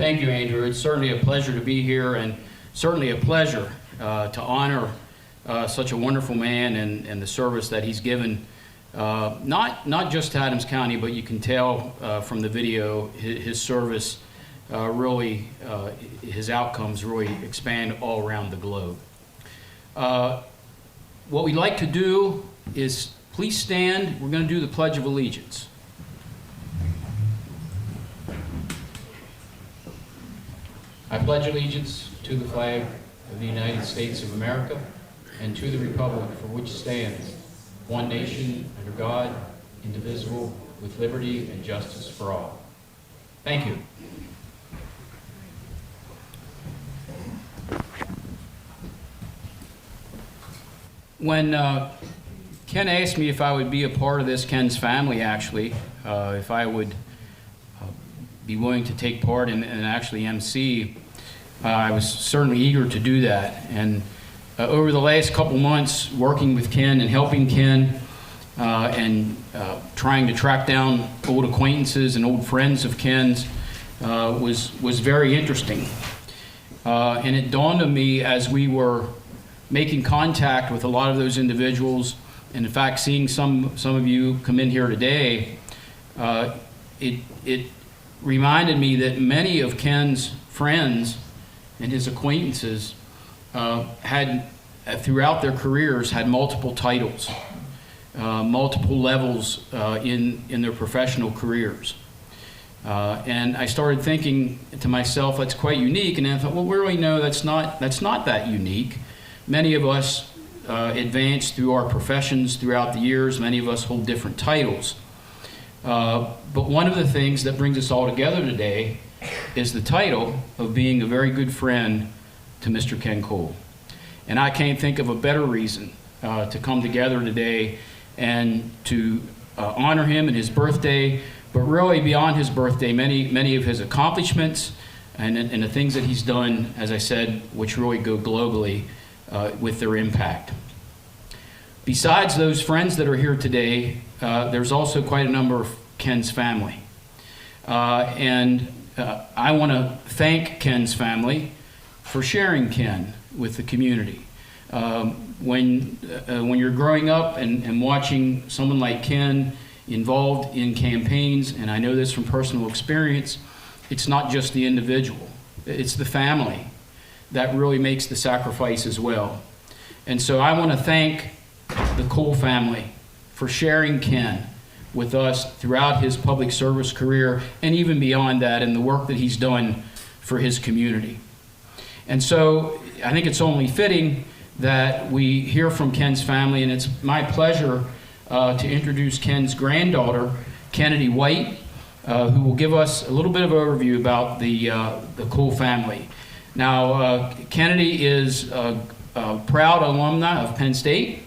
Thank you, Andrew. It's certainly a pleasure to be here, and certainly a pleasure to honor such a wonderful man and the service that he's given, not just to Adams County, but you can tell from the video his service really, his outcomes really expand all around the globe. What we'd like to do is please stand. We're going to do the Pledge of Allegiance. I pledge allegiance to the flag of the United States of America and to the republic for which it stands, one nation, under God, indivisible, with liberty and justice for all. Thank you. When Ken asked me if I would be a part of this, Ken's family actually, if I would be willing to take part and actually MC, I was certainly eager to do that. And over the last couple months, working with Ken and helping Ken and trying to track down old acquaintances and old friends of Ken's was very interesting. And it dawned on me as we were making contact with a lot of those individuals, and in fact seeing some of you come in here today, it reminded me that many of Ken's friends and his acquaintances had, throughout their careers, had multiple titles, multiple levels in their professional careers. And I started thinking to myself, that's quite unique, and then I thought, well, we really know that's not that unique. Many of us advance through our professions throughout the years. Many of us hold different titles. But one of the things that brings us all together today is the title of being a very good friend to Mr. Ken Cole. And I can't think of a better reason to come together today and to honor him and his birthday, but really beyond his birthday, many of his accomplishments and the things that he's done, as I said, which really go globally with their impact. Besides those friends that are here today, there's also quite a number of Ken's family. And I want to thank Ken's family for sharing Ken with the community. When you're growing up and watching someone like Ken involved in campaigns, and I know this from personal experience, it's not just the individual, it's the family that really makes the sacrifice as well. And so I want to thank the Cole family for sharing Ken with us throughout his public service career and even beyond that in the work that he's done for his community. And so I think it's only fitting that we hear from Ken's family, and it's my pleasure to introduce Ken's granddaughter, Kennedy White, who will give us a little bit of an overview about the Cole family. Now, Kennedy is a proud alumna of Penn State.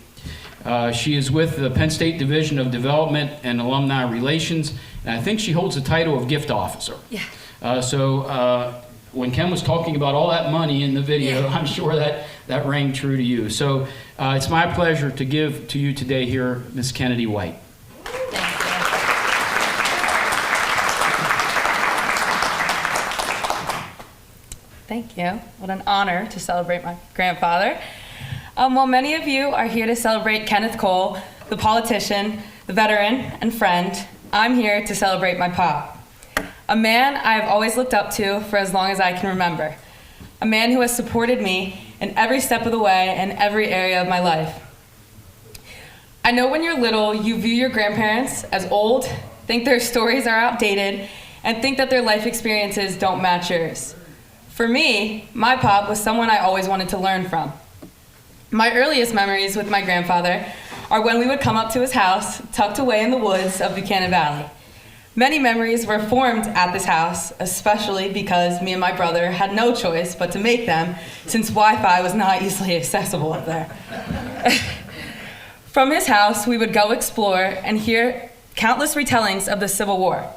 She is with the Penn State Division of Development and Alumni Relations, and I think she holds the title of gift officer. Yeah. So when Ken was talking about all that money in the video, yeah, I'm sure that rang true to you. So it's my pleasure to give to you today here, Miss Kennedy White. Thank you. What an honor to celebrate my grandfather. While many of you are here to celebrate Kenneth Cole, the politician, the veteran, and friend, I'm here to celebrate my pop. A man I have always looked up to for as long as I can remember. A man who has supported me in every step of the way in every area of my life. I know when you're little, you view your grandparents as old, think their stories are outdated, and think that their life experiences don't match yours. For me, my pop was someone I always wanted to learn from. My earliest memories with my grandfather are when we would come up to his house, tucked away in the woods of Buchanan Valley. Many memories were formed at this house, especially because me and my brother had no choice but to make them, since Wi-Fi was not easily accessible up there. From his house, we would go explore and hear countless retellings of the Civil War.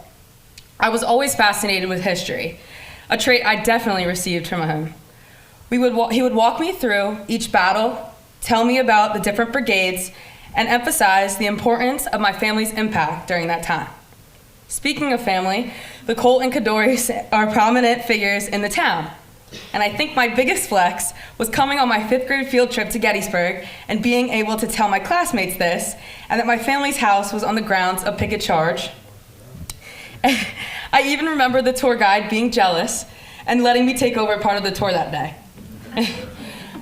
I was always fascinated with history, a trait I definitely received from him. He would walk me through each battle, tell me about the different brigades, and emphasize the importance of my family's impact during that time. Speaking of family, the Colt and Kadoris are prominent figures in the town. And I think my biggest flex was coming on my 5th grade field trip to Gettysburg and being able to tell my classmates this, and that my family's house was on the grounds of Picket Charge. I even remember the tour guide being jealous and letting me take over part of the tour that day.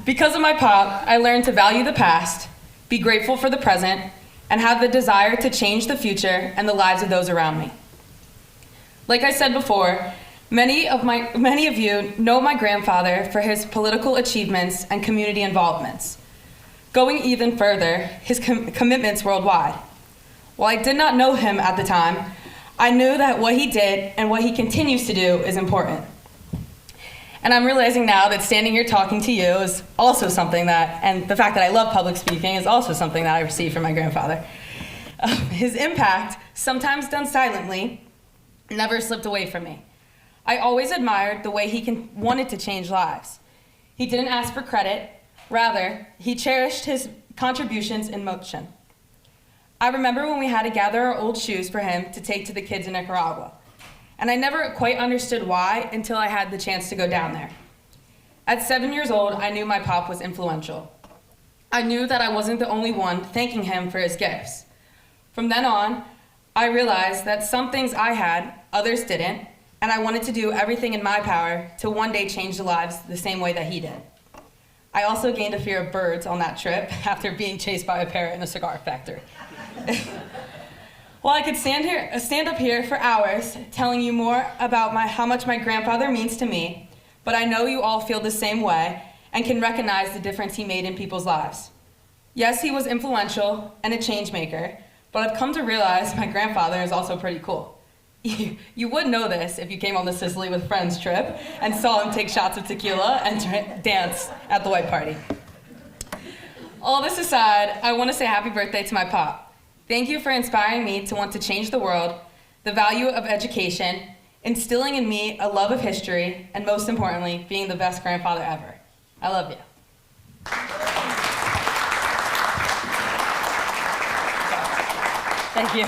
Because of my pop, I learned to value the past, be grateful for the present, and have the desire to change the future and the lives of those around me. Like I said before, many of you know my grandfather for his political achievements and community involvements. Going even further, his commitments worldwide. While I did not know him at the time, I knew that what he did and what he continues to do is important. And I'm realizing now that standing here talking to you is also something that, and the fact that I love public speaking is also something that I received from my grandfather. His impact, sometimes done silently, never slipped away from me. I always admired the way he wanted to change lives. He didn't ask for credit, rather, he cherished his contributions in motion. I remember when we had to gather our old shoes for him to take to the kids in Nicaragua. And I never quite understood why until I had the chance to go down there. At 7 years old, I knew my pop was influential. I knew that I wasn't the only one thanking him for his gifts. From then on, I realized that some things I had, others didn't, and I wanted to do everything in my power to one day change the lives the same way that he did. I also gained a fear of birds on that trip after being chased by a parrot in a cigar factory. Well, I could stand up here for hours telling you more about how much my grandfather means to me, but I know you all feel the same way and can recognize the difference he made in people's lives. Yes, he was influential and a change maker, but I've come to realize my grandfather is also pretty cool. You would know this if you came on the Sicily with Friends trip and saw him take shots of tequila and dance at the white party. All this aside, I want to say happy birthday to my pop. Thank you for inspiring me to want to change the world, the value of education, instilling in me a love of history, and most importantly, being the best grandfather ever. I love you. Thank you.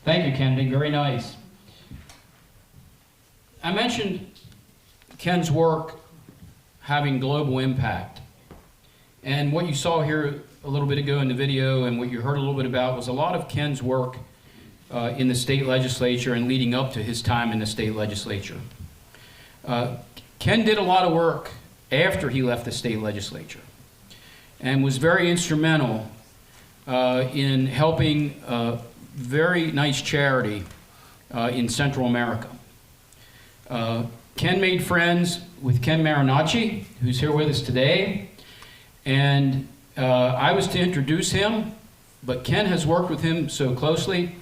Thank you, Ken. Very nice. I mentioned Ken's work having global impact. And what you saw here a little bit ago in the video and what you heard a little bit about was a lot of Ken's work in the state legislature and leading up to his time in the state legislature. Ken did a lot of work after he left the state legislature and was very instrumental in helping a very nice charity in Central America. Ken made friends with Ken Marinacci, who's here with us today, and I was to introduce him, but Ken has worked with him so closely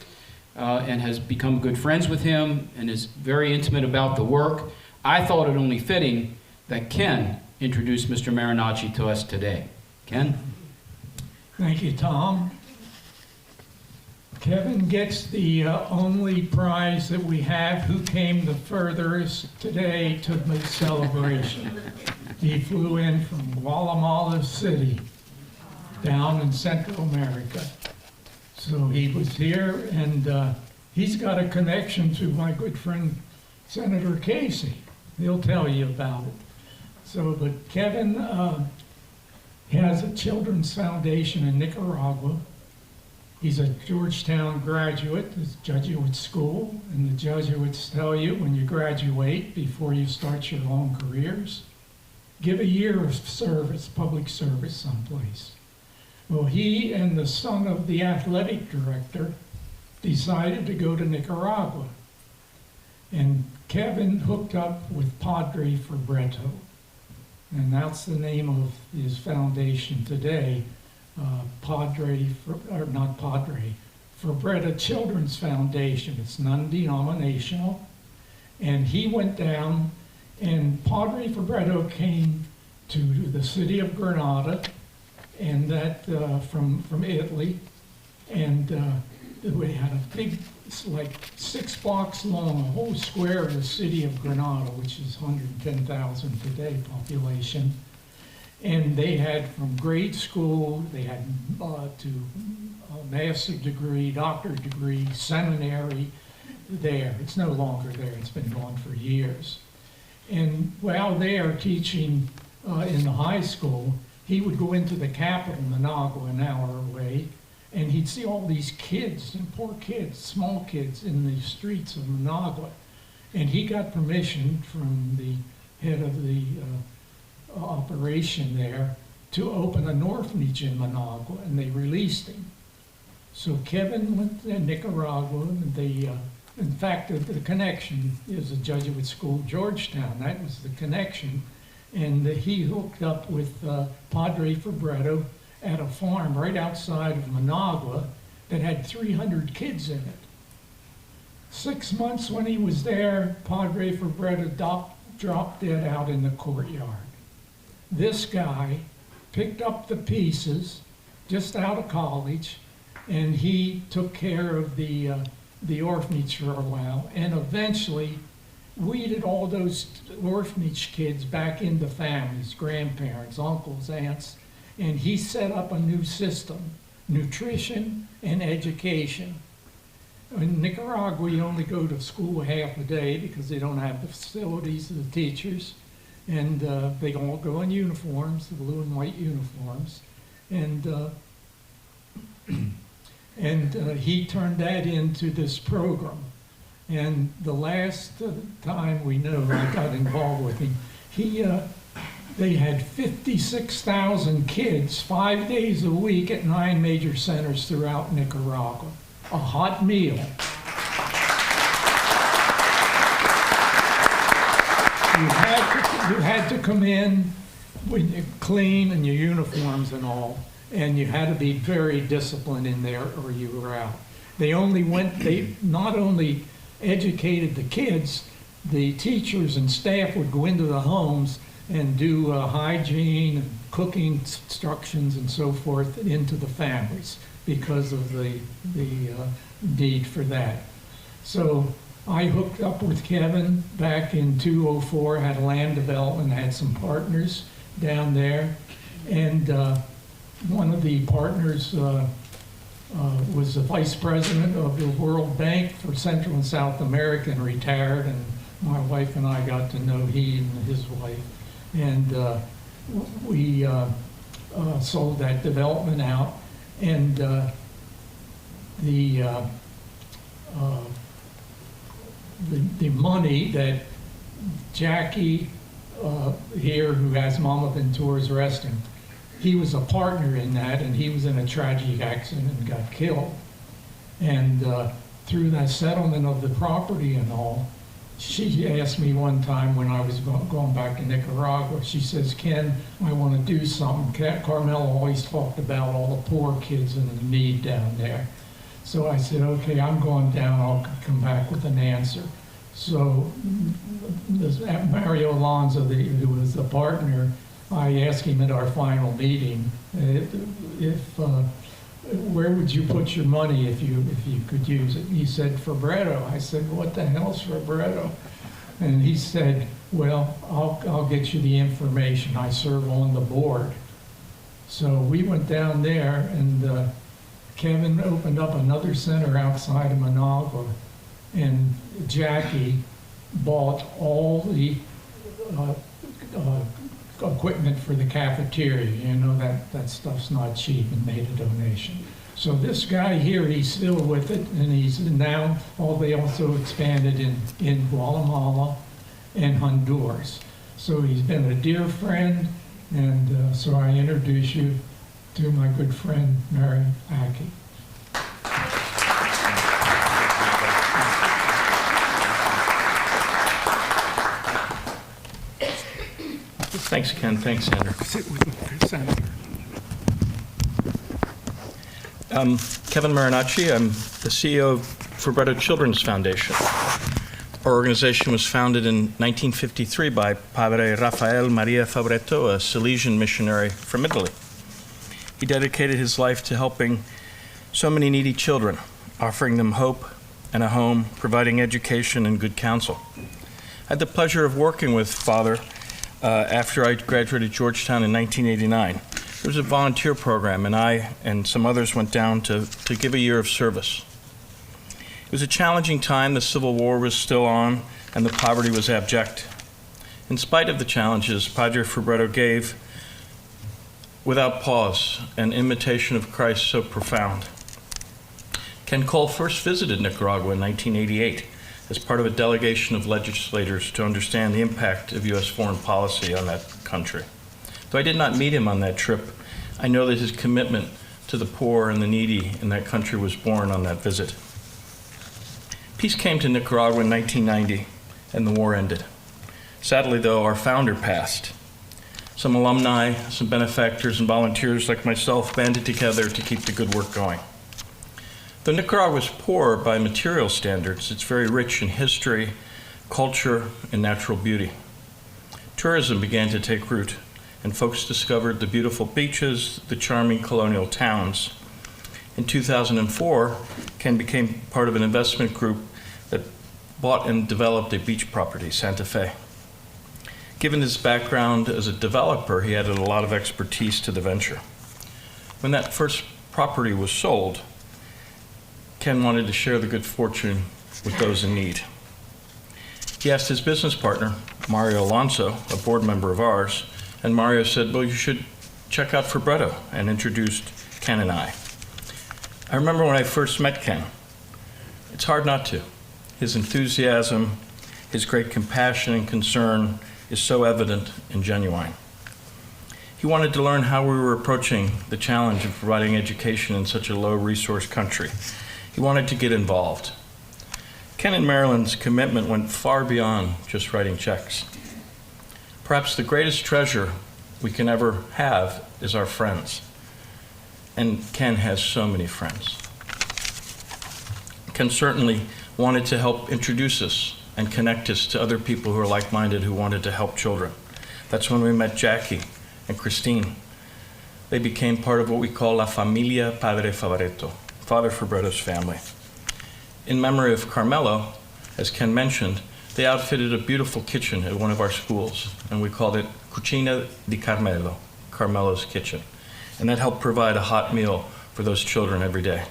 and has become good friends with him and is very intimate about the work. I thought it only fitting that Ken introduce Mr. Marinacci to us today. Ken? Thank you, Tom. Kevin gets the only prize that we have, who came the furthest today to the celebration. He flew in from Guatemala City, down in Central America. So he was here, and he's got a connection to my good friend Senator Casey. He'll tell you about it. So, but Kevin has a children's foundation in Nicaragua. He's a Georgetown graduate, it's Jesuit school, and the Jesuits tell you when you graduate, before you start your own careers, give a year of service, public service someplace. Well, he and the son of the athletic director decided to go to Nicaragua. And Kevin hooked up with Padre Fabretto, and that's the name of his foundation today. Fabretto Children's Foundation. It's non-denominational. And he went down, and Padre Fabretto came to the city of Granada, and that from Italy, and we had a big, it's like 6 blocks long, a whole square of the city of Granada, which is 110,000 today population. And they had from grade school, they had to master's degree, doctorate degree, seminary there. It's no longer there. It's been gone for years. And while there teaching in the high school, he would go into the capital, Managua, an hour away, and he'd see all these kids, and poor kids, small kids, in the streets of Managua. And he got permission from the head of the operation there to open an orphanage in Managua, and they released him. So Kevin went to Nicaragua, and in fact, the connection is a Jesuit school, Georgetown. That was the connection. And he hooked up with Padre Fabretto at a farm right outside of Managua that had 300 kids in it. 6 months when he was there, Padre Fabretto dropped dead out in the courtyard. This guy picked up the pieces just out of college, and he took care of the orphanage for a while, and eventually weeded all those orphanage kids back into families, grandparents, uncles, aunts, and he set up a new system, nutrition and education. In Nicaragua, you only go to school half a day because they don't have the facilities of the teachers, and they all go in uniforms, the blue and white uniforms, and he turned that into this program. And the last time we know I got involved with him, they had 56,000 kids 5 days a week at 9 major centers throughout Nicaragua. A hot meal. You had to come in with clean and your uniforms and all, and you had to be very disciplined in there or you were out. They not only educated the kids, the teachers and staff would go into the homes and do hygiene and cooking instructions and so forth into the families because of the need for that. So I hooked up with Kevin back in 2004, had land development, had some partners down there, and one of the partners was the vice president of the World Bank for Central and South America and retired, and my wife and I got to know he and his wife, and we sold that development out, and the money that Jackie here, who has Mama Ventura's restaurant, he was a partner in that, and he was in a tragic accident and got killed. And through that settlement of the property and all, she asked me one time when I was going back to Nicaragua, she says, Ken, I want to do something. Carmela always talked about all the poor kids and the need down there. So I said, okay, I'm going down, I'll come back with an answer. So Mario Alonso, who was the partner, I asked him at our final meeting, where would you put your money if you could use it? He said, Fabretto. I said, what the hell's Fabretto? And he said, well, I'll get you the information. I serve on the board. So we went down there, and Kevin opened up another center outside of Managua, and Jackie bought all the equipment for the cafeteria. You know, that stuff's not cheap, and made a donation. So this guy here, he's still with it, and he's now, they also expanded in Guatemala and Honduras. So he's been a dear friend, and so I introduce you to my good friend, Mary Aki. Thanks, Ken. Thanks, Senator. Sit with the senator. Kevin Marinacci. I'm the CEO of Fabretto Children's Foundation. Our organization was founded in 1953 by Padre Rafael Maria Fabretto, a Salesian missionary from Italy. He dedicated his life to helping so many needy children, offering them hope and a home, providing education and good counsel. I had the pleasure of working with Father after I graduated Georgetown in 1989. There was a volunteer program, and I and some others went down to give a year of service. It was a challenging time. The Civil War was still on, and the poverty was abject. In spite of the challenges, Padre Fabretto gave, without pause, an imitation of Christ so profound. Ken Cole first visited Nicaragua in 1988 as part of a delegation of legislators to understand the impact of U.S. foreign policy on that country. Though I did not meet him on that trip, I know that his commitment to the poor and the needy in that country was born on that visit. Peace came to Nicaragua in 1990, and the war ended. Sadly, though, our founder passed. Some alumni, some benefactors, and volunteers like myself banded together to keep the good work going. Though Nicaragua is poor by material standards, it's very rich in history, culture, and natural beauty. Tourism began to take root, and folks discovered the beautiful beaches, the charming colonial towns. In 2004, Ken became part of an investment group that bought and developed a beach property, Santa Fe. Given his background as a developer, he added a lot of expertise to the venture. When that first property was sold, Ken wanted to share the good fortune with those in need. He asked his business partner, Mario Alonso, a board member of ours, and Mario said, well, you should check out Fabretto, and introduced Ken and I. I remember when I first met Ken. It's hard not to. His enthusiasm, his great compassion and concern is so evident and genuine. He wanted to learn how we were approaching the challenge of providing education in such a low-resource country. He wanted to get involved. Ken and Marilyn's commitment went far beyond just writing checks. Perhaps the greatest treasure we can ever have is our friends. And Ken has so many friends. Ken certainly wanted to help introduce us and connect us to other people who are like-minded who wanted to help children. That's when we met Jackie and Christine. They became part of what we call La Familia Padre Fabretto, Father Fabretto's family. In memory of Carmelo, as Ken mentioned, they outfitted a beautiful kitchen at one of our schools, and we called it Cucina di Carmelo, Carmelo's kitchen. And that helped provide a hot meal for those children every day.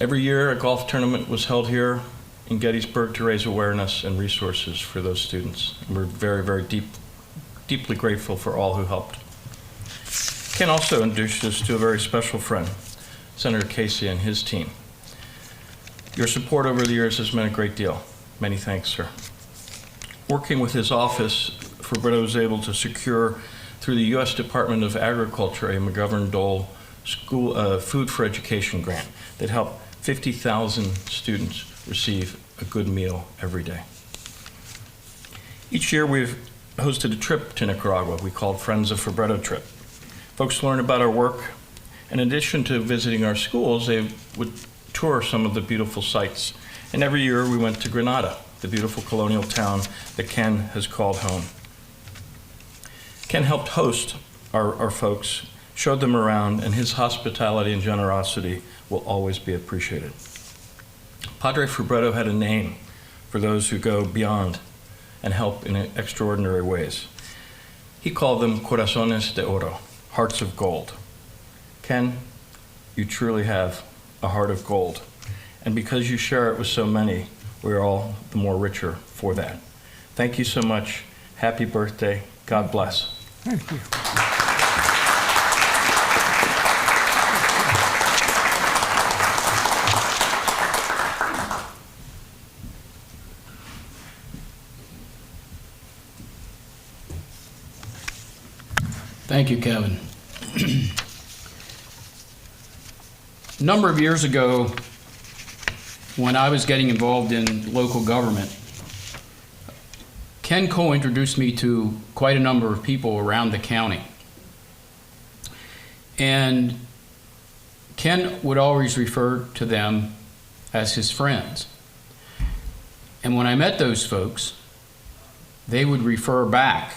Every year, a golf tournament was held here in Gettysburg to raise awareness and resources for those students. And we're very, very deeply grateful for all who helped. Ken also introduced us to a very special friend, Senator Casey and his team. Your support over the years has meant a great deal. Many thanks, sir. Working with his office, Fabretto was able to secure, through the U.S. Department of Agriculture, a McGovern-Dole school food for education grant that helped 50,000 students receive a good meal every day. Each year we've hosted a trip to Nicaragua we called Friends of Fabretto Trip. Folks learn about our work. In addition to visiting our schools, they would tour some of the beautiful sites. And every year we went to Granada, the beautiful colonial town that Ken has called home. Ken helped host our folks, showed them around, and his hospitality and generosity will always be appreciated. Padre Fabretto had a name for those who go beyond and help in extraordinary ways. He called them corazones de oro, hearts of gold. Ken, you truly have a heart of gold. And because you share it with so many, we're all the more richer for that. Thank you so much. Happy birthday. God bless. Thank you. Thank you, Kevin. A number of years ago, when I was getting involved in local government, Ken Cole introduced me to quite a number of people around the county. And Ken would always refer to them as his friends. And when I met those folks, they would refer back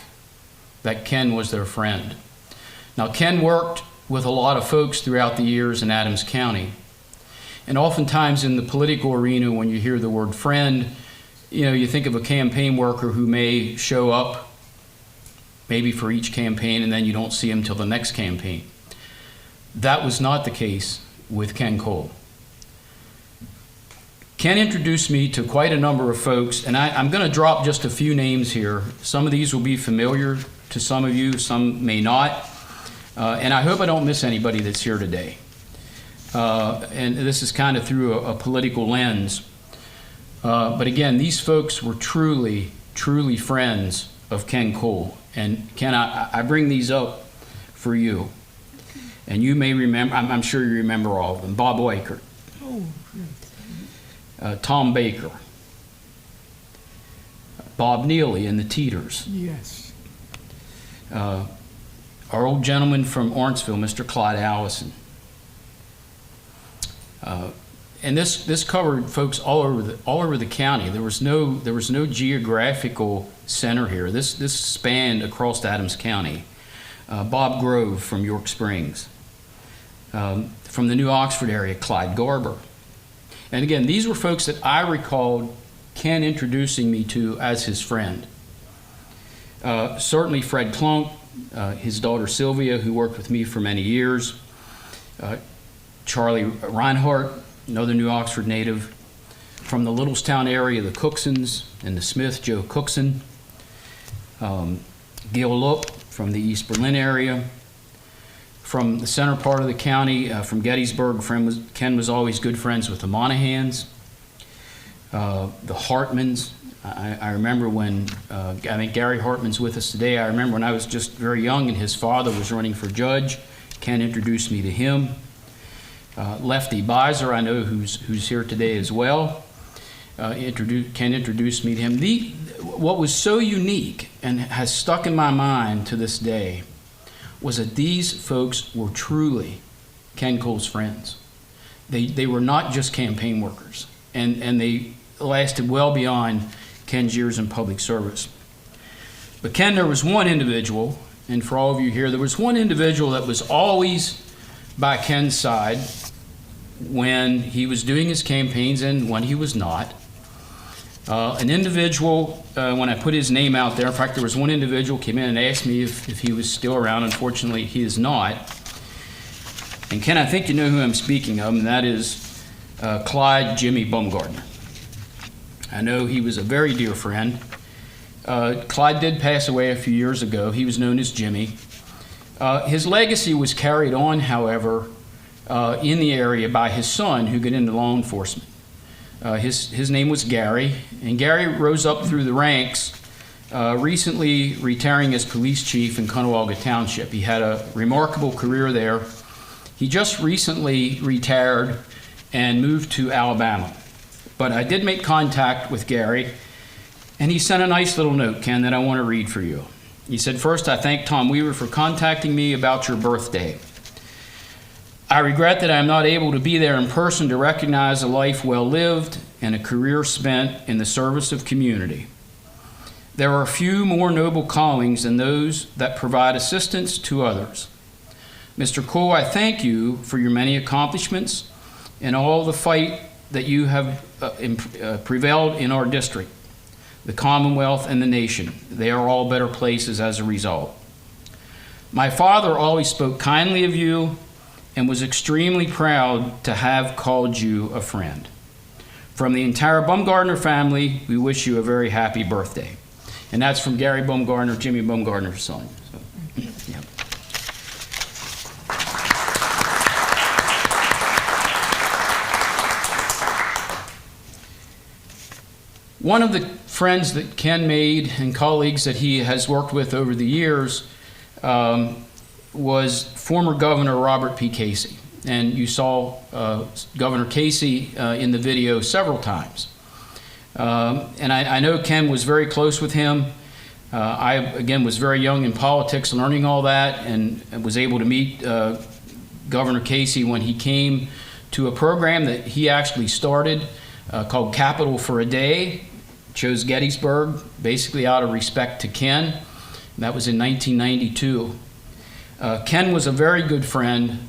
that Ken was their friend. Now, Ken worked with a lot of folks throughout the years in Adams County. And oftentimes in the political arena, when you hear the word friend, you think of a campaign worker who may show up maybe for each campaign and then you don't see him till the next campaign. That was not the case with Ken Cole. Ken introduced me to quite a number of folks, and I'm going to drop just a few names here. Some of these will be familiar to some of you, some may not. And I hope I don't miss anybody that's here today. And this is kind of through a political lens. But again, these folks were truly, truly friends of Ken Cole. And Ken, I bring these up for you. And you may remember, I'm sure you remember all of them. Bob Weichert. Tom Baker. Bob Neely and the Teeters. Yes. Our old gentleman from Orangeville, Mr. Clyde Allison. And this covered folks all over the county. There was no geographical center here. This spanned across Adams County. Bob Grove from York Springs. From the New Oxford area, Clyde Garber. And again, these were folks that I recalled Ken introducing me to as his friend. Certainly Fred Klunk, his daughter Sylvia, who worked with me for many years. Charlie Reinhardt, another New Oxford native. From the Littlestown area, the Cooksons and the Smith, Joe Cookson. Gil Look from the East Berlin area. From the center part of the county, from Gettysburg, Ken was always good friends with the Monahans. The Hartmans. I remember when, I think Gary Hartman's with us today. I remember when I was just very young and his father was running for judge. Ken introduced me to him. Lefty Beiser, I know who's here today as well. Ken introduced me to him. What was so unique and has stuck in my mind to this day was that these folks were truly Ken Cole's friends. They were not just campaign workers, and they lasted well beyond Ken's years in public service. But Ken, there was one individual, and for all of you here, there was one individual that was always by Ken's side when he was doing his campaigns and when he was not. An individual, when I put his name out there, in fact, there was one individual came in and asked me if he was still around. Unfortunately, he is not. And Ken, I think you know who I'm speaking of, and that is Clyde Jimmy Baumgartner. I know he was a very dear friend. Clyde did pass away a few years ago. He was known as Jimmy. His legacy was carried on, however, in the area by his son, who got into law enforcement. His name was Gary, and Gary rose up through the ranks, recently retiring as police chief in Caughnawaga Township. He had a remarkable career there. He just recently retired and moved to Alabama. But I did make contact with Gary, and he sent a nice little note, Ken, that I want to read for you. He said, "First, I thank Tom Weaver for contacting me about your birthday. I regret that I am not able to be there in person to recognize a life well lived and a career spent in the service of community. There are few more noble callings than those that provide assistance to others. Mr. Cole, I thank you for your many accomplishments and all the fight that you have prevailed in our district, the Commonwealth, and the nation. They are all better places as a result. My father always spoke kindly of you and was extremely proud to have called you a friend. From the entire Baumgartner family, we wish you a very happy birthday." And that's from Gary Baumgartner, Jimmy Baumgartner's son. So, yeah. One of the friends that Ken made and colleagues that he has worked with over the years was former Governor Robert P. Casey. And you saw Governor Casey in the video several times. And I know Ken was very close with him. I, again, was very young in politics, learning all that, and was able to meet Governor Casey when he came to a program that he actually started called Capital for a Day. Chose Gettysburg, basically out of respect to Ken. And that was in 1992. Ken was a very good friend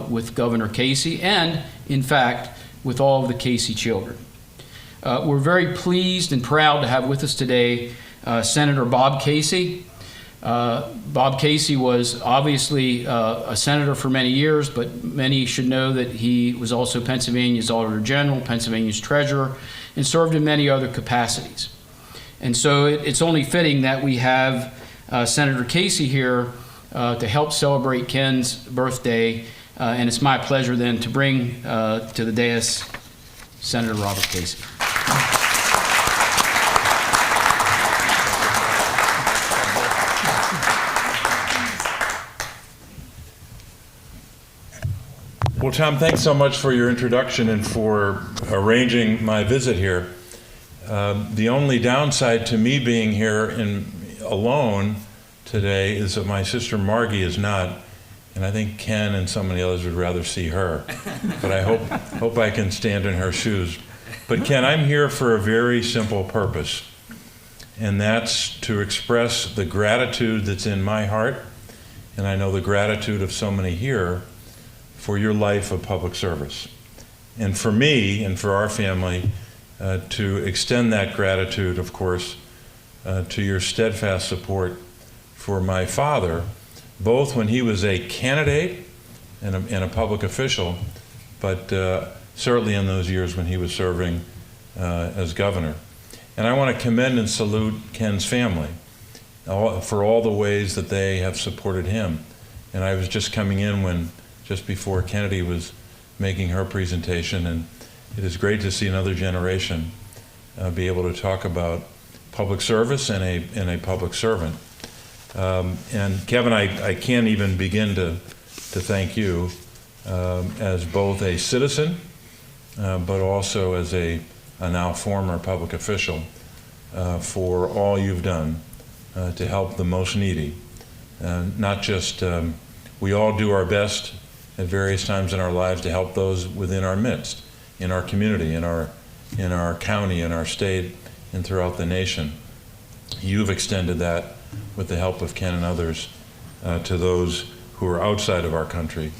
with Governor Casey and, in fact, with all of the Casey children. We're very pleased and proud to have with us today Senator Bob Casey. Bob Casey was obviously a senator for many years, but many should know that he was also Pennsylvania's Auditor General, Pennsylvania's Treasurer, and served in many other capacities. And so it's only fitting that we have Senator Casey here to help celebrate Ken's birthday, and it's my pleasure then to bring to the dais Senator Robert Casey. Well, Tom, thanks so much for your introduction and for arranging my visit here. The only downside to me being here alone today is that my sister Margie is not, and I think Ken and so many others would rather see her. But I hope I can stand in her shoes. But Ken, I'm here for a very simple purpose, and that's to express the gratitude that's in my heart, and I know the gratitude of so many here, for your life of public service. And for me and for our family, to extend that gratitude, of course, to your steadfast support for my father, both when he was a candidate and a public official, but certainly in those years when he was serving as governor. And I want to commend and salute Ken's family for all the ways that they have supported him. And I was just coming in just before Kennedy was making her presentation, and it is great to see another generation be able to talk about public service and a public servant. And Kevin, I can't even begin to thank you as both a citizen, but also as a now former public official for all you've done to help the most needy. Not just, we all do our best at various times in our lives to help those within our midst, in our community, in our county, in our state, and throughout the nation. You've extended that with the help of Ken and others to those who are outside of our country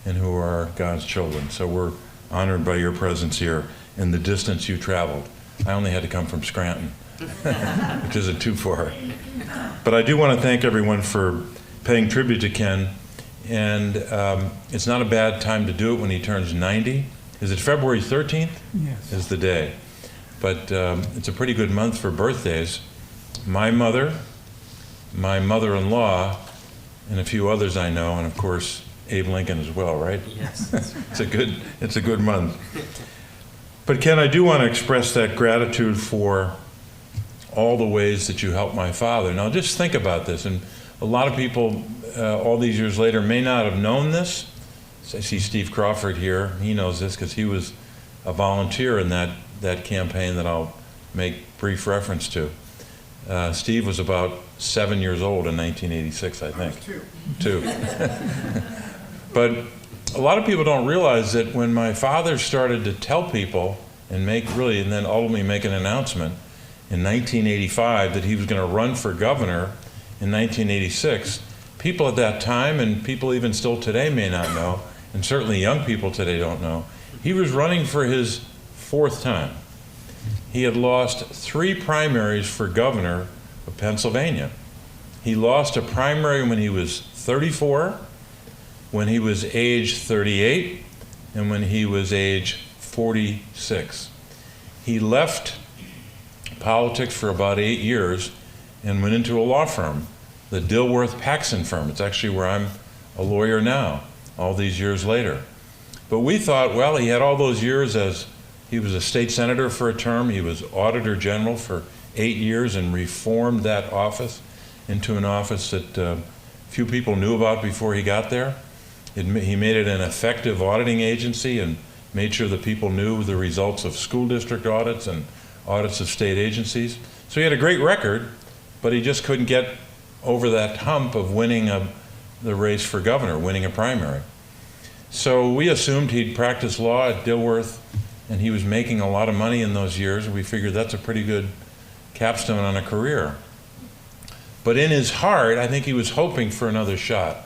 and who are God's children. So we're honored by your presence here and the distance you traveled. I only had to come from Scranton, which isn't too far. But I do want to thank everyone for paying tribute to Ken. And it's not a bad time to do it when he turns 90. Is it February 13th? Yes. Is the day. But it's a pretty good month for birthdays. My mother, my mother-in-law, and a few others I know, and of course Abe Lincoln as well, right? Yes. It's a good month. But Ken, I do want to express that gratitude for all the ways that you helped my father. Now just think about this, and a lot of people all these years later may not have known this. I see Steve Crawford here. He knows this because he was a volunteer in that campaign that I'll make brief reference to. Steve was about 7 years old in 1986, I think. I was two. But a lot of people don't realize that when my father started to tell people and then ultimately make an announcement in 1985 that he was going to run for governor in 1986, people at that time, and people even still today may not know, and certainly young people today don't know, he was running for his 4th time. He had lost 3 primaries for governor of Pennsylvania. He lost a primary when he was 34, when he was age 38, and when he was age 46. He left politics for about 8 years and went into a law firm, the Dilworth Paxson firm. It's actually where I'm a lawyer now, all these years later. But we thought, well, he had all those years as he was a state senator for a term, he was auditor general for 8 years and reformed that office into an office that few people knew about before he got there. He made it an effective auditing agency and made sure that people knew the results of school district audits and audits of state agencies. So he had a great record, but he just couldn't get over that hump of winning the race for governor, winning a primary. So we assumed he'd practiced law at Dilworth, and he was making a lot of money in those years, and we figured that's a pretty good capstone on a career. But in his heart, I think he was hoping for another shot.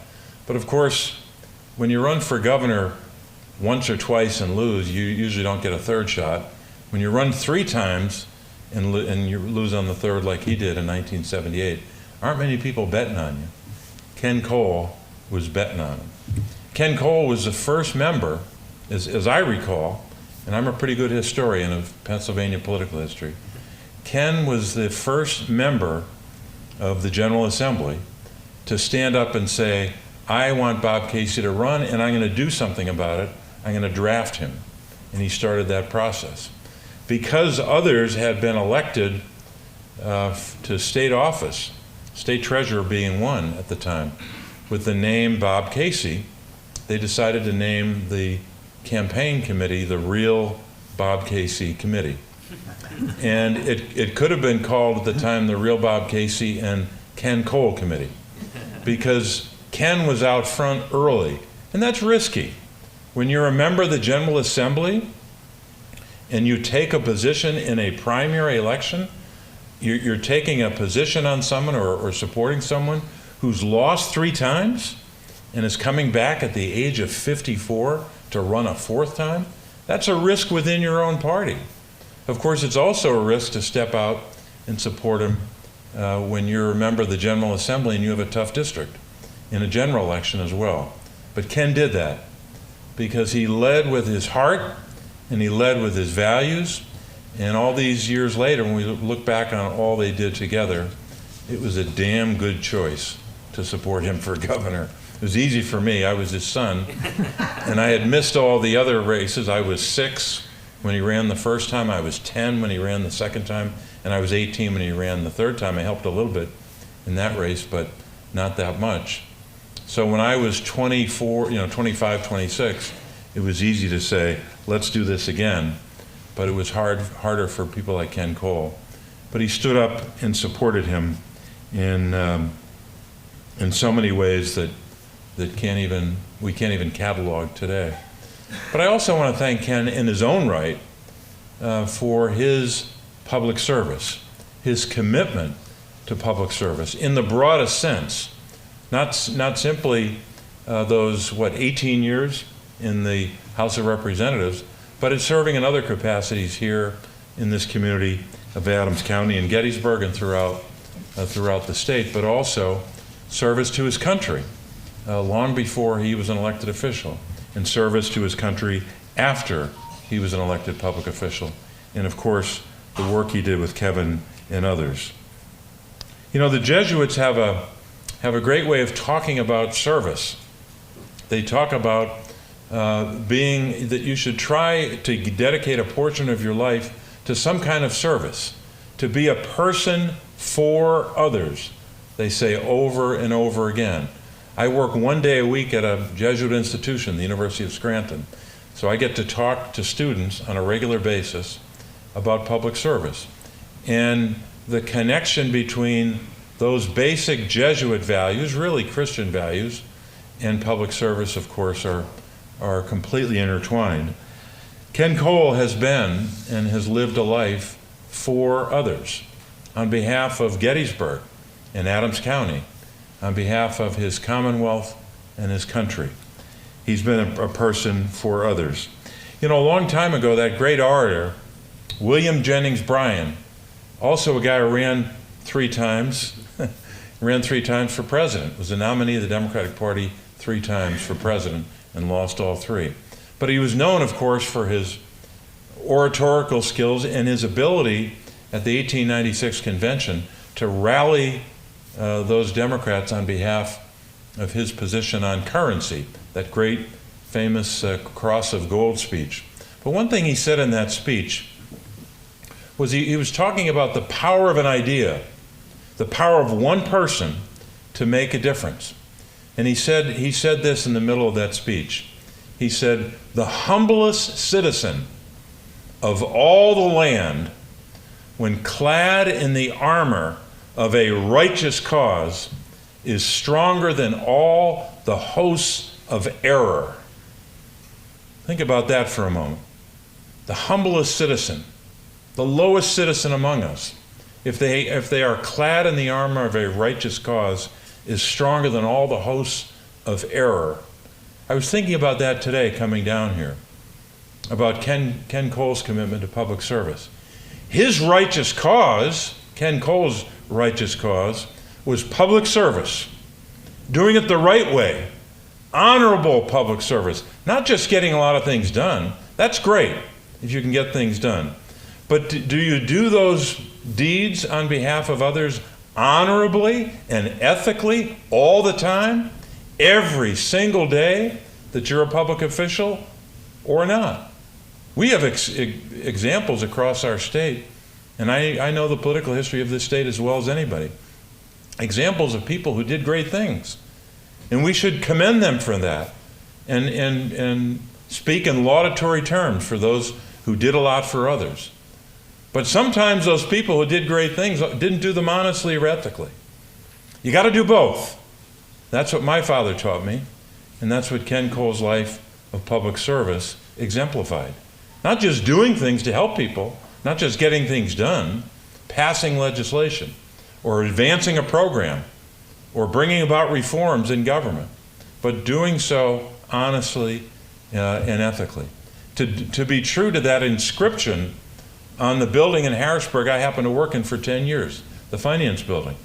But of course, when you run for governor once or twice and lose, you usually don't get a third shot. When you run 3 times and you lose on the third like he did in 1978, aren't many people betting on you. Ken Cole was betting on him. Ken Cole was the first member, as I recall, and I'm a pretty good historian of Pennsylvania political history. Ken was the first member of the General Assembly to stand up and say, I want Bob Casey to run, and I'm going to do something about it. I'm going to draft him. And he started that process. Because others had been elected to state office, state treasurer being one at the time, with the name Bob Casey, they decided to name the campaign committee the real Bob Casey Committee. And it could have been called at the time the real Bob Casey and Ken Cole Committee, because Ken was out front early, and that's risky. When you're a member of the General Assembly and you take a position in a primary election, you're taking a position on someone or supporting someone who's lost 3 times and is coming back at the age of 54 to run a 4th time. That's a risk within your own party. Of course, it's also a risk to step out and support him when you're a member of the General Assembly and you have a tough district in a general election as well. But Ken did that because he led with his heart and he led with his values. And all these years later, when we look back on all they did together, it was a damn good choice to support him for governor. It was easy for me. I was his son, and I had missed all the other races. I was 6 when he ran the first time. I was 10 when he ran the second time, and I was 18 when he ran the third time. I helped a little bit in that race, but not that much. So when I was 24, 25, 26, it was easy to say, let's do this again. But it was harder for people like Ken Cole. But he stood up and supported him in so many ways that we can't even catalog today. But I also want to thank Ken in his own right for his public service, his commitment to public service in the broadest sense, not simply those 18 years in the House of Representatives, but in serving in other capacities here in this community of Adams County and Gettysburg and throughout the state, but also service to his country long before he was an elected official, and service to his country after he was an elected public official, and of course the work he did with Kevin and others. You know, the Jesuits have a great way of talking about service. They talk about that you should try to dedicate a portion of your life to some kind of service, to be a person for others. They say over and over again. I work 1 day a week at a Jesuit institution, the University of Scranton, so I get to talk to students on a regular basis about public service. And the connection between those basic Jesuit values, really Christian values, and public service, of course, are completely intertwined. Ken Cole has been and has lived a life for others on behalf of Gettysburg and Adams County, on behalf of his Commonwealth and his country. He's been a person for others. You know, a long time ago, that great orator, William Jennings Bryan, also a guy who ran 3 times, ran 3 times for president, was a nominee of the Democratic Party 3 times for president, and lost all 3. But he was known, of course, for his oratorical skills and his ability at the 1896 convention to rally those Democrats on behalf of his position on currency, that great famous cross of gold speech. But one thing he said in that speech was he was talking about the power of an idea, the power of one person to make a difference. And he said this in the middle of that speech. He said, "The humblest citizen of all the land, when clad in the armor of a righteous cause, is stronger than all the hosts of error." Think about that for a moment. The humblest citizen, the lowest citizen among us, if they are clad in the armor of a righteous cause, is stronger than all the hosts of error. I was thinking about that today coming down here. about Ken Cole's commitment to public service. His righteous cause, Ken Cole's righteous cause, was public service, doing it the right way, honorable public service, not just getting a lot of things done. That's great if you can get things done. But do you do those deeds on behalf of others honorably and ethically all the time, every single day that you're a public official, or not? We have examples across our state, and I know the political history of this state as well as anybody, examples of people who did great things. And we should commend them for that and speak in laudatory terms for those who did a lot for others. But sometimes those people who did great things didn't do them honestly or ethically. You got to do both. That's what my father taught me, and that's what Ken Cole's life of public service exemplified. Not just doing things to help people, not just getting things done, passing legislation, or advancing a program, or bringing about reforms in government, but doing so honestly and ethically. To be true to that inscription on the building in Harrisburg I happened to work in for 10 years, the finance building.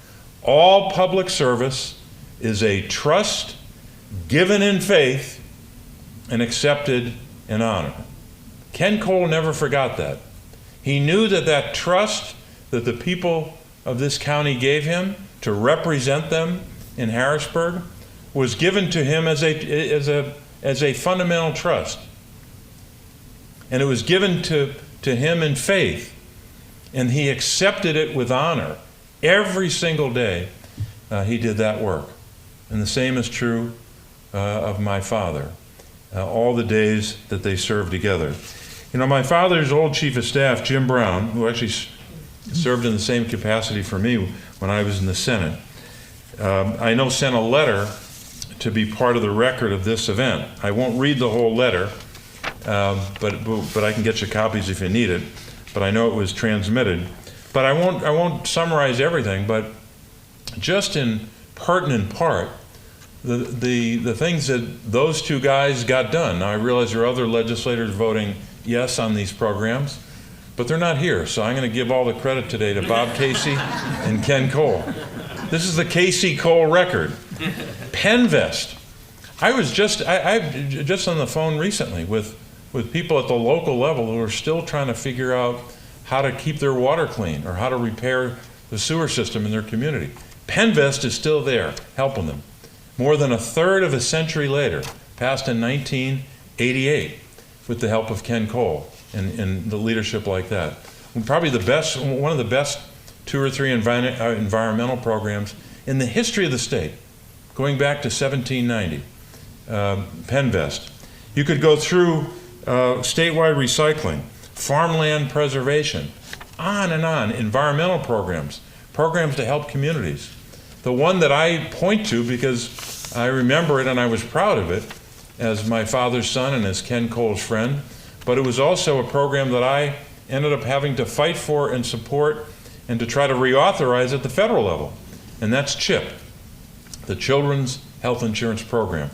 All public service is a trust given in faith and accepted in honor. Ken Cole never forgot that. He knew that that trust that the people of this county gave him to represent them in Harrisburg was given to him as a fundamental trust. And it was given to him in faith. And he accepted it with honor. Every single day he did that work. And the same is true of my father, all the days that they served together. You know, my father's old chief of staff, Jim Brown, who actually served in the same capacity for me when I was in the Senate, I know sent a letter to be part of the record of this event. I won't read the whole letter, but I can get you copies if you need it. But I know it was transmitted. But I won't summarize everything. But just in pertinent part, the things that those two guys got done. Now I realize there are other legislators voting yes on these programs, but they're not here. So I'm going to give all the credit today to Bob Casey and Ken Cole. This is the Casey Cole record. Penvest. I'm just on the phone recently with people at the local level who are still trying to figure out how to keep their water clean or how to repair the sewer system in their community. Penvest is still there, helping them. More than a third of a century later, passed in 1988, with the help of Ken Cole and the leadership like that. Probably one of the best 2 or 3 environmental programs in the history of the state, going back to 1790. Penvest. You could go through statewide recycling, farmland preservation, on and on, environmental programs to help communities. The one that I point to because I remember it and I was proud of it as my father's son and as Ken Cole's friend, but it was also a program that I ended up having to fight for and support and to try to reauthorize at the federal level, and that's CHIP, the Children's Health Insurance Program.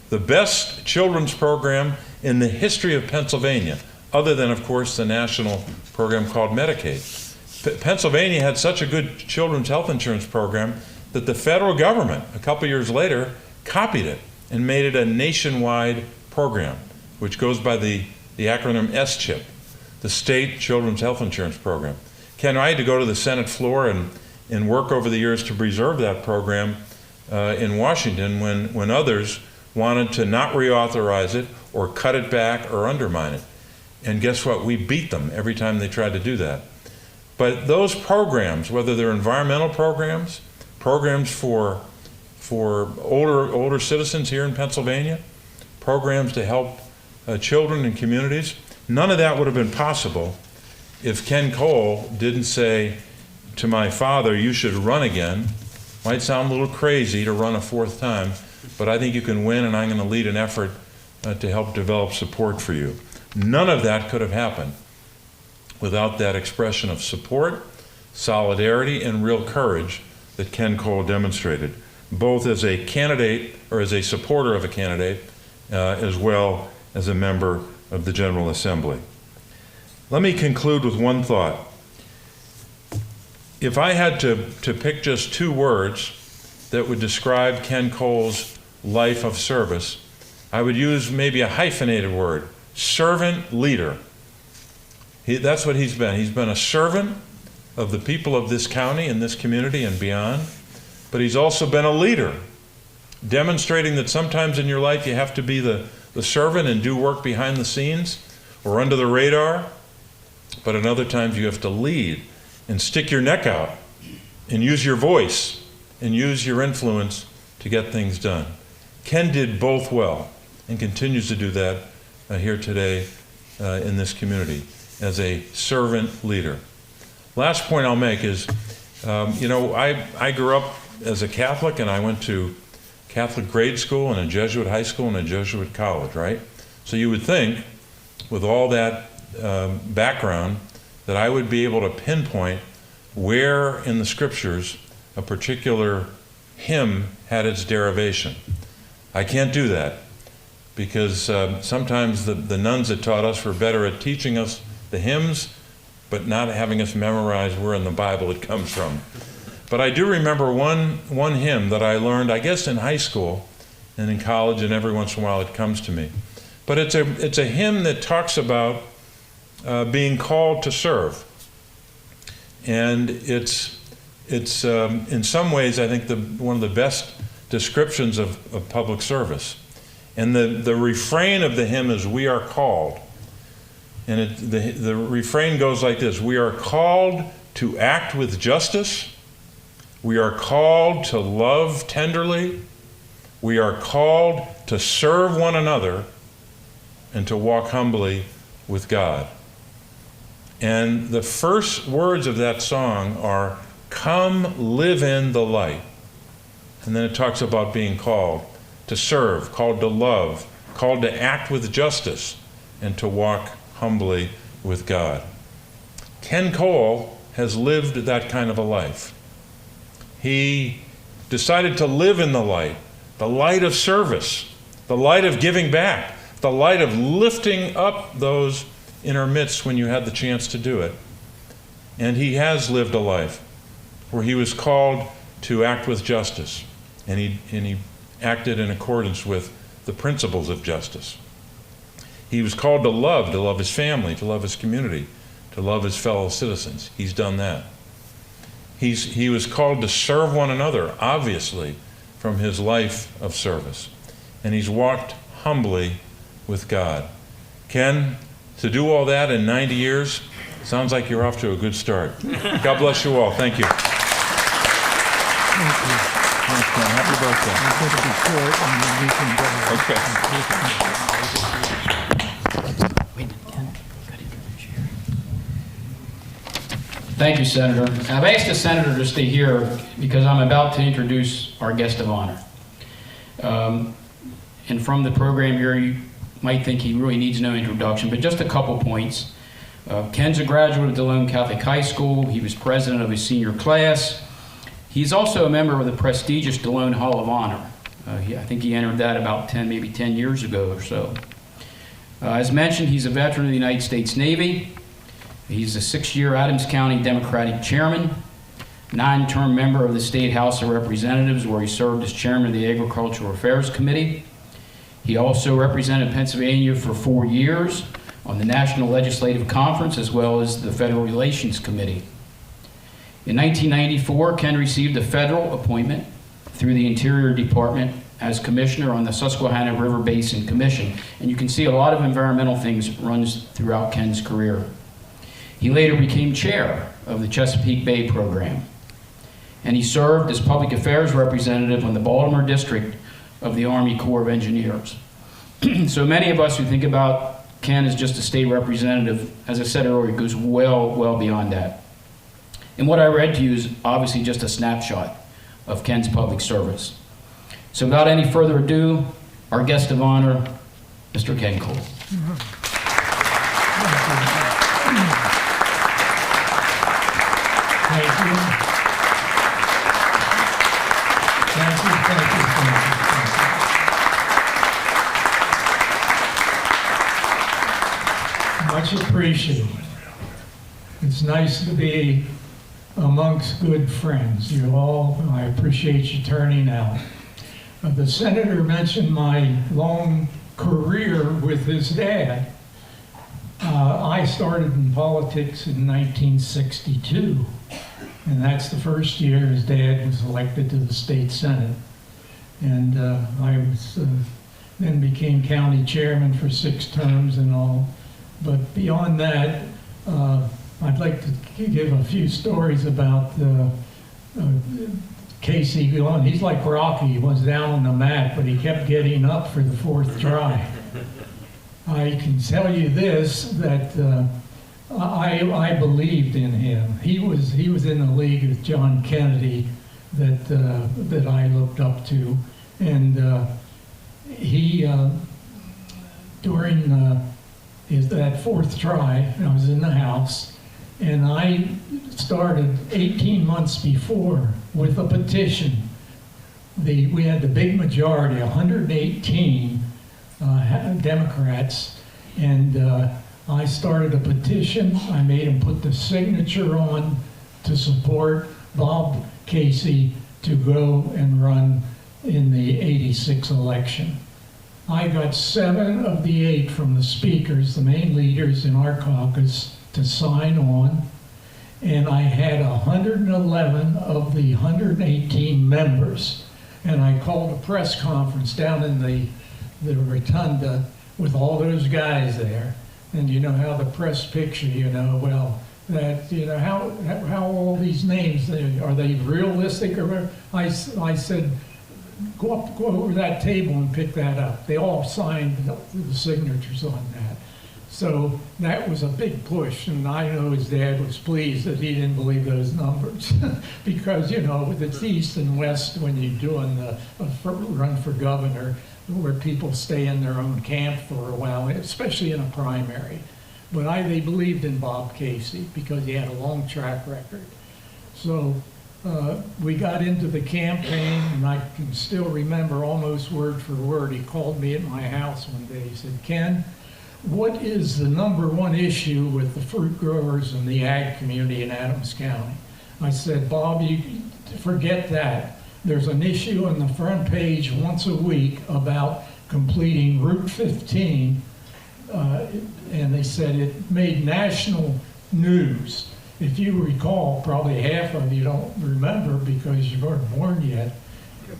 The best children's program in the history of Pennsylvania, other than, of course, the national program called Medicaid. Pennsylvania had such a good children's health insurance program that the federal government, a couple years later, copied it and made it a nationwide program, which goes by the acronym SCHIP, the State Children's Health Insurance Program. Ken, I had to go to the Senate floor and work over the years to preserve that program in Washington when others wanted to not reauthorize it or cut it back or undermine it. And guess what? We beat them every time they tried to do that. But those programs, whether they're environmental programs for older citizens here in Pennsylvania, programs to help children and communities, none of that would have been possible if Ken Cole didn't say to my father, you should run again. Might sound a little crazy to run a 4th time, but I think you can win, and I'm going to lead an effort to help develop support for you. None of that could have happened without that expression of support, solidarity, and real courage that Ken Cole demonstrated, both as a candidate or as a supporter of a candidate, as well as a member of the General Assembly. Let me conclude with one thought. If I had to pick just two words that would describe Ken Cole's life of service, I would use maybe a hyphenated word, servant leader. That's what he's been. He's been a servant of the people of this county and this community and beyond, but he's also been a leader, demonstrating that sometimes in your life you have to be the servant and do work behind the scenes or under the radar, but in other times you have to lead and stick your neck out and use your voice and use your influence to get things done. Ken did both well and continues to do that here today in this community as a servant leader. Last point I'll make is, I grew up as a Catholic, and I went to Catholic grade school and a Jesuit high school and a Jesuit college, right? So you would think, with all that background, that I would be able to pinpoint where in the scriptures a particular hymn had its derivation. I can't do that because sometimes the nuns that taught us were better at teaching us the hymns, but not having us memorize where in the Bible it comes from. But I do remember one hymn that I learned, I guess, in high school and in college, and every once in a while it comes to me. But it's a hymn that talks about being called to serve. And it's in some ways, I think, one of the best descriptions of public service. And the refrain of the hymn is, "We are called." And the refrain goes like this: we are called to act with justice. We are called to love tenderly. We are called to serve one another and to walk humbly with God. And the first words of that song are, "Come live in the light." And then it talks about being called to serve, called to love, called to act with justice, and to walk humbly with God. Ken Cole has lived that kind of a life. He decided to live in the light of service, the light of giving back, the light of lifting up those in our midst when you had the chance to do it. And he has lived a life where he was called to act with justice, and he acted in accordance with the principles of justice. He was called to love his family, to love his community, to love his fellow citizens. He's done that. He was called to serve one another, obviously, from his life of service. And he's walked humbly with God. Ken, to do all that in 90 years, sounds like you're off to a good start. God bless you all. Thank you. Thank you. Thanks, Ken. Happy birthday. I'm going to be short, and then we can go. Okay. Wait a minute, Ken. Gotta introduce you here. Thank you, Senator. I've asked the Senator to stay here because I'm about to introduce our guest of honor. And from the program here, you might think he really needs no introduction, but just a couple points. Ken's a graduate of DeLone Catholic High School. He was president of his senior class. He's also a member of the prestigious DeLone Hall of Honor. I think he entered that about 10 years ago or so. As mentioned, he's a veteran of the United States Navy. He's a 6-year Adams County Democratic chairman, 9-term member of the State House of Representatives, where he served as chairman of the Agricultural Affairs Committee. He also represented Pennsylvania for 4 years on the National Legislative Conference, as well as the Federal Relations Committee. In 1994, Ken received a federal appointment through the Interior Department as commissioner on the Susquehanna River Basin Commission. And you can see a lot of environmental things runs throughout Ken's career. He later became chair of the Chesapeake Bay program. And he served as public affairs representative on the Baltimore district of the Army Corps of Engineers. So many of us who think about Ken as just a state representative, as I said earlier, goes well beyond that. And what I read to you is obviously just a snapshot of Ken's public service. So without any further ado, our guest of honor, Mr. Ken Cole. Thank you. Thank you. Much appreciated. It's nice to be amongst good friends. You all, I appreciate you turning out. The senator mentioned my long career with his dad. I started in politics in 1962, and that's the first year his dad was elected to the state senate. And I was then became county chairman for 6 terms and all. But beyond that, I'd like to give a few stories about Casey. He's like Rocky. He was down on the mat, but he kept getting up for the 4th try. I can tell you this, that I believed in him. He was in the league with John Kennedy that I looked up to, and he during that 4th try, I was in the House, and I started 18 months before with a petition. We had the big majority, 118 Democrats, and I started a petition. I made him put the signature on to support Bob Casey to go and run in the '86 election. I got 7 of the 8 from the speakers, the main leaders in our caucus, to sign on, and I had 111 of the 118 members. And I called a press conference down in the rotunda with all those guys there. And you know how the press picture, well, that, how all these names, are they realistic? Or I said, go over that table and pick that up. They all signed the signatures on that. So that was a big push, and I know his dad was pleased that he didn't believe those numbers. Because, it's East and West when you're doing the run for governor, where people stay in their own camp for a while, especially in a primary. But they believed in Bob Casey because he had a long track record. So we got into the campaign, and I can still remember almost word for word. He called me at my house one day. He said, "Ken, what is the #1 issue with the fruit growers and the ag community in Adams County?" I said, "Bob, you forget that. There's an issue on the front page once a week about completing Route 15." And they said it made national news. If you recall, probably half of you don't remember because you weren't born yet.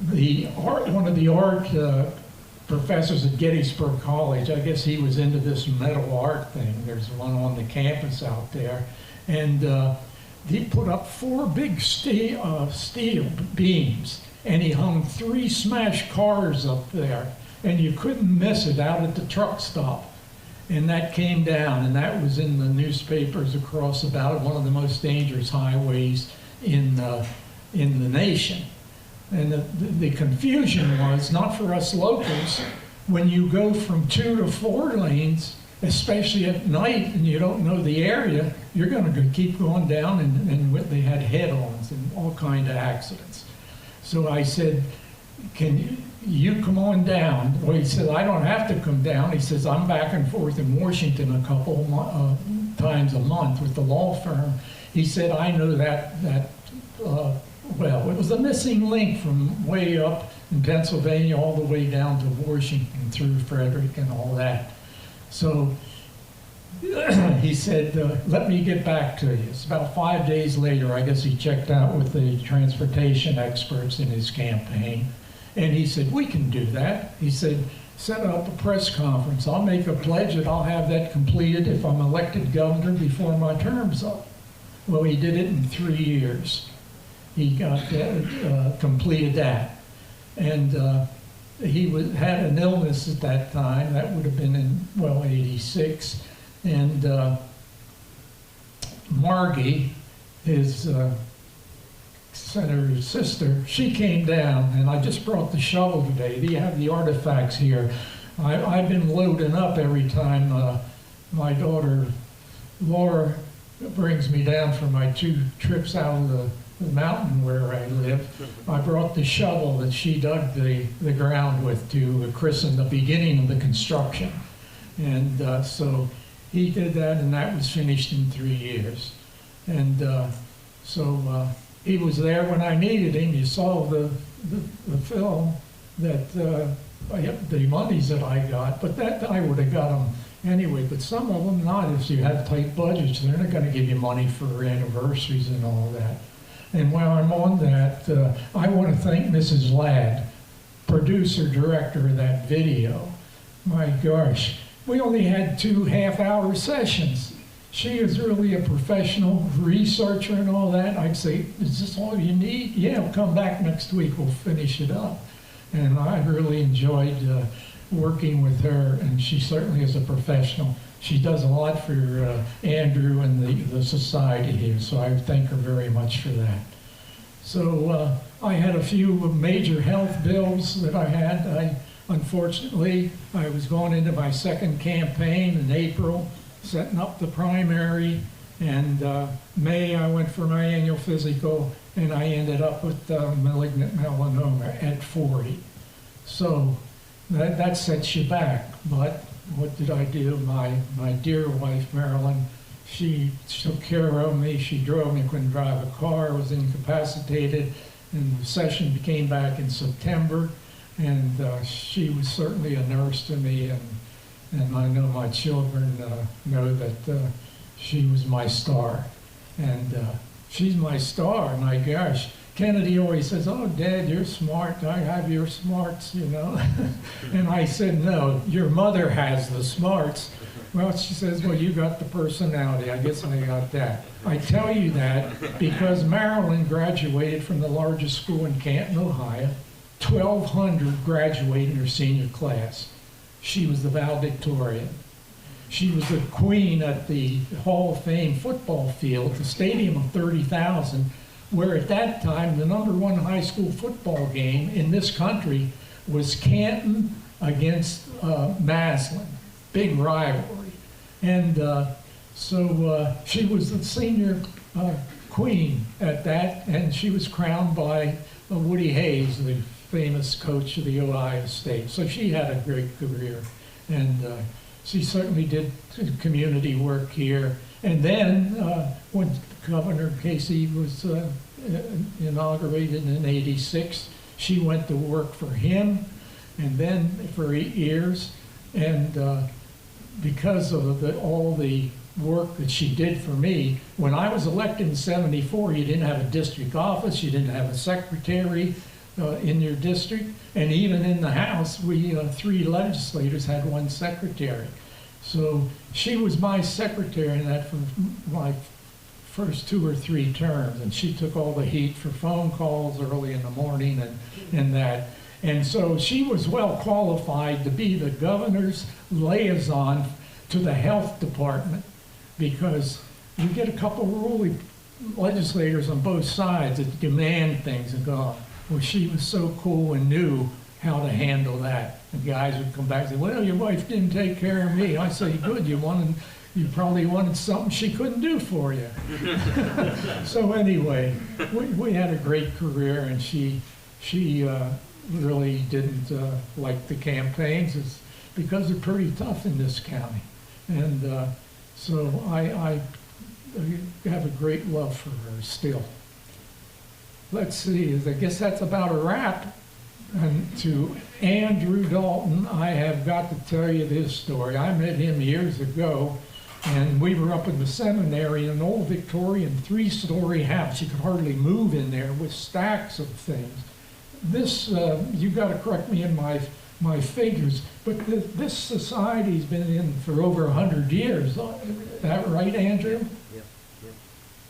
One of the art professors at Gettysburg College, I guess he was into this metal art thing. There's one on the campus out there. And he put up 4 big steel beams, and he hung 3 smashed cars up there, and you couldn't miss it out at the truck stop. And that came down, and that was in the newspapers across about one of the most dangerous highways in the nation. And the confusion was, not for us locals, when you go from 2 to 4 lanes, especially at night and you don't know the area, you're going to keep going down, and they had head-ons and all kinds of accidents. So I said, "Can you come on down?" Well, he said, "I don't have to come down." He says, "I'm back and forth in Washington a couple times a month with the law firm." He said, "I know that well, it was a missing link from way up in Pennsylvania all the way down to Washington through Frederick and all that." So he said, "Let me get back to you." It's about 5 days later, I guess he checked out with the transportation experts in his campaign. And he said, "We can do that." He said, "Set up a press conference. I'll make a pledge that I'll have that completed if I'm elected governor before my term's up." Well, he did it in 3 years. He got completed that. And he had an illness at that time. That would have been in, 86. And Margie, his senator's sister, she came down, and I just brought the shovel today. You have the artifacts here. I've been loading up every time my daughter Laura brings me down for my 2 trips out of the mountain where I live. I brought the shovel that she dug the ground with to christen the beginning of the construction. And so He did that, and that was finished in 3 years. And so he was there when I needed him. You saw the film that the monies that I got, but that I would have got them anyway. But some of them not. If you have tight budgets, they're not going to give you money for anniversaries and all that. And while I'm on that, I want to thank Mrs. Ladd, producer, director of that video. My gosh, we only had 2 half-hour sessions. She is really a professional researcher and all that. I'd say, is this all you need? Yeah, come back next week, we'll finish it up. And I really enjoyed working with her, and she certainly is a professional. She does a lot for Andrew and the society here, so I thank her very much for that. So I had a few major health bills that I had. Unfortunately, I was going into my second campaign in April, setting up the primary, and May I went for my annual physical, and I ended up with malignant melanoma at 40. So that sets you back. But what did I do? My dear wife, Marilyn, she took care of me. She drove me, couldn't drive a car, was incapacitated, and the session came back in September. And she was certainly a nurse to me, and I know my children know that she was my star. And she's my star, my gosh. Kennedy always says, oh, Dad, you're smart. I have your smarts, you know. And I said, no, your mother has the smarts. Well, she says, well, you got the personality. I guess I got that. I tell you that because Marilyn graduated from the largest school in Canton, Ohio. 1,200 graduated her senior class. She was the valedictorian. She was the queen at the Hall of Fame football field, the stadium of 30,000, where at that time the #1 high school football game in this country was Canton against Maslin. Big rivalry. And so she was the senior queen at that, and she was crowned by Woody Hayes, the famous coach of the Ohio State. So she had a great career, and she certainly did community work here. And then when Governor Casey was inaugurated in '86, she went to work for him, and then for 8 years. And because of all the work that she did for me, when I was elected in '74, you didn't have a district office, you didn't have a secretary in your district, and even in the House, we 3 legislators had 1 secretary. So she was my secretary in that for my first 2 or 3 terms, and she took all the heat for phone calls early in the morning and that. And so she was well qualified to be the governor's liaison to the health department, because you get a couple of ruling legislators on both sides that demand things and go, well, she was so cool and knew how to handle that. The guys would come back and say, well, your wife didn't take care of me. I say, good, you probably wanted something she couldn't do for you. So anyway, we had a great career, and she really didn't like the campaigns. It's because they're pretty tough in this county. And so I have a great love for her still. Let's see, I guess that's about a wrap. And to Andrew Dalton, I have got to tell you this story. I met him years ago, and we were up in the seminary in an old Victorian 3-story house. You could hardly move in there with stacks of things. This, you got to correct me in my figures, but this society's been in for over 100 years. Is that right, Andrew? Yep.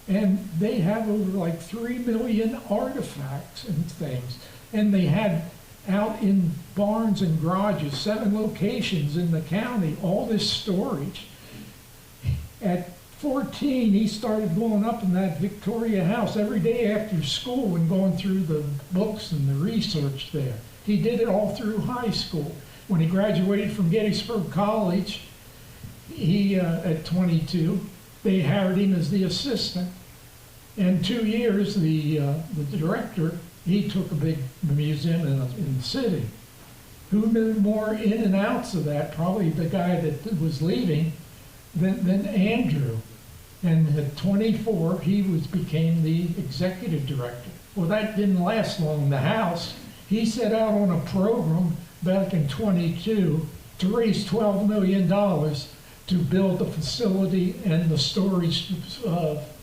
And they have over like 3 million artifacts and things. And they had out in barns and garages, 7 locations in the county, all this storage. At 14, he started going up in that Victoria house every day after school and going through the books and the research there. He did it all through high school. When he graduated from Gettysburg College, he, at 22, they hired him as the assistant. In 2 years, the director, he took a big museum in the city. Who knew more in and outs of that? Probably the guy that was leaving. Then Andrew. And at 24, he became the executive director. Well, that didn't last long in the House. He set out on a program back in 22 to raise $12 million to build the facility and the storage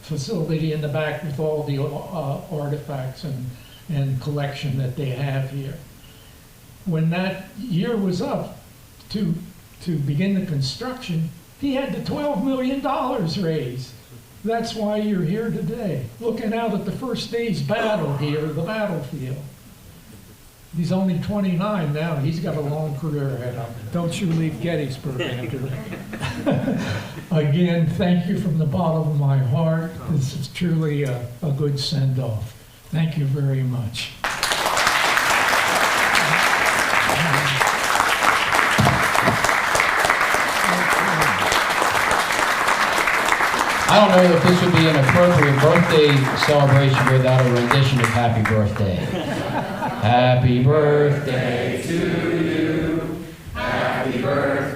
facility in the back with all the artifacts and collection that they have here. When that year was up to begin the construction, he had the $12 million raised. That's why you're here today, looking out at the first day's battle here, the battlefield. He's only 29 now. He's got a long career ahead of him. Don't you leave Gettysburg after that. Again, thank you from the bottom of my heart. This is truly a good send-off. Thank you very much. I don't know if this would be an appropriate birthday celebration without a rendition of Happy Birthday. Happy birthday to you. Happy birthday.